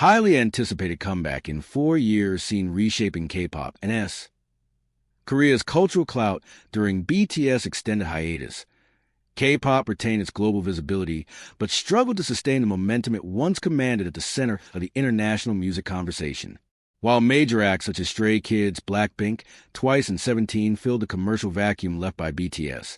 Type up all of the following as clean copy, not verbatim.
highly anticipated comeback in 4 years seen reshaping K-pop and Korea's cultural clout during BTS extended hiatus. K-pop retained its global visibility, but struggled to sustain the momentum it once commanded at the center of the international music conversation. While major acts such as Stray Kids, Blackpink, Twice, and 17 filled the commercial vacuum left by BTS,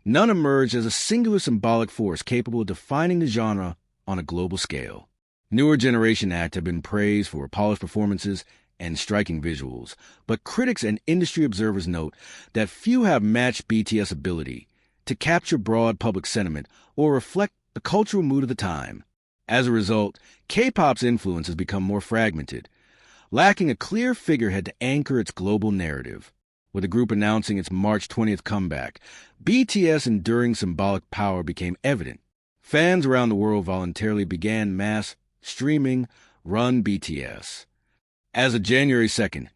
none emerged as a singular symbolic force capable of defining the genre on a global scale. Newer generation acts have been praised for polished performances and striking visuals, but critics and industry observers note that few have matched BTS' ability to capture broad public sentiment or reflect the cultural mood of the time. As a result, K-pop's influence has become more fragmented, lacking a clear figurehead to anchor its global narrative. With the group announcing its March 20th comeback, BTS' enduring symbolic power became evident. Fans around the world voluntarily began mass streaming Run BTS. As of January 2nd,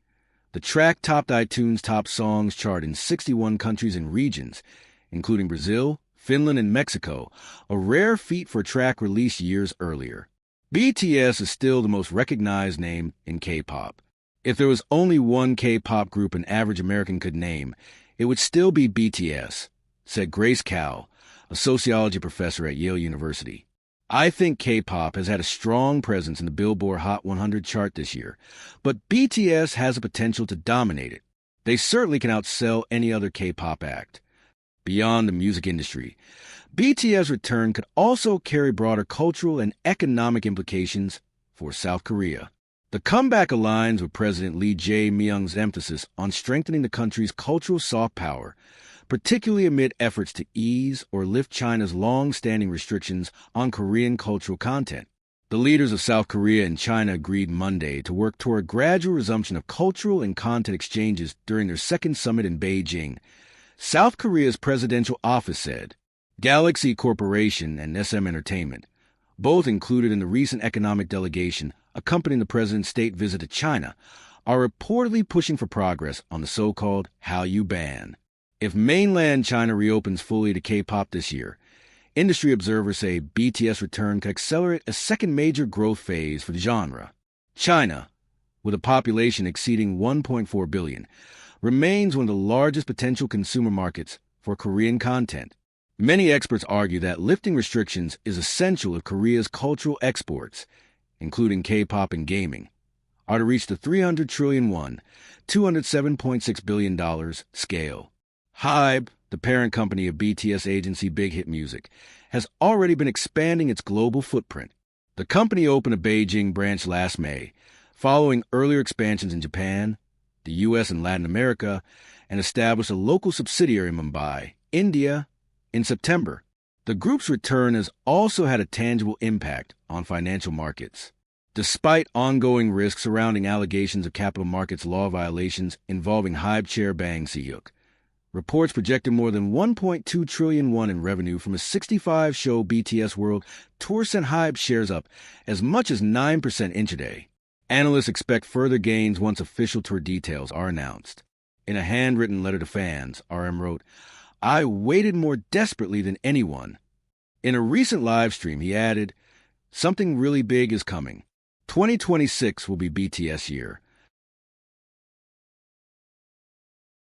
the track topped iTunes Top Songs chart in 61 countries and regions, including Brazil, Finland, and Mexico, a rare feat for a track released years earlier. BTS is still the most recognized name in K-pop. If there was only one K-pop group an average American could name, it would still be BTS, said Grace Kao, a sociology professor at Yale University. I think K-pop has had a strong presence in the Billboard Hot 100 chart this year, but BTS has the potential to dominate it. They certainly can outsell any other K-pop act. Beyond the music industry, BTS' return could also carry broader cultural and economic implications for South Korea. The comeback aligns with President Lee Jae-myung's emphasis on strengthening the country's cultural soft power, particularly amid efforts to ease or lift China's long-standing restrictions on Korean cultural content. The leaders of South Korea and China agreed Monday to work toward a gradual resumption of cultural and content exchanges during their second summit in Beijing, South Korea's presidential office said. Galaxy Corporation and SM Entertainment, both included in the recent economic delegation accompanying the president's state visit to China, are reportedly pushing for progress on the so-called Hallyu ban. If mainland China reopens fully to K-pop this year, industry observers say BTS' return could accelerate a second major growth phase for the genre. China, with a population exceeding 1.4 billion, remains one of the largest potential consumer markets for Korean content. Many experts argue that lifting restrictions is essential if Korea's cultural exports, including K-pop and gaming, are to reach the 300 trillion won, $207.6 billion scale. HYBE, the parent company of BTS agency Big Hit Music, has already been expanding its global footprint. The company opened a Beijing branch last May, following earlier expansions in Japan, the U.S. and Latin America, and established a local subsidiary in Mumbai, India, in September. The group's return has also had a tangible impact on financial markets. Despite ongoing risks surrounding allegations of capital markets law violations involving HYBE chair Bang Si-hyuk, reports projected more than 1.2 trillion won in revenue from a 65-show BTS World Tour sent HYBE shares up as much as 9% intraday. Analysts expect further gains once official tour details are announced. In a handwritten letter to fans, RM wrote, "I waited more desperately than anyone." In a recent live stream, he added, "Something really big is coming. 2026 will be BTS year.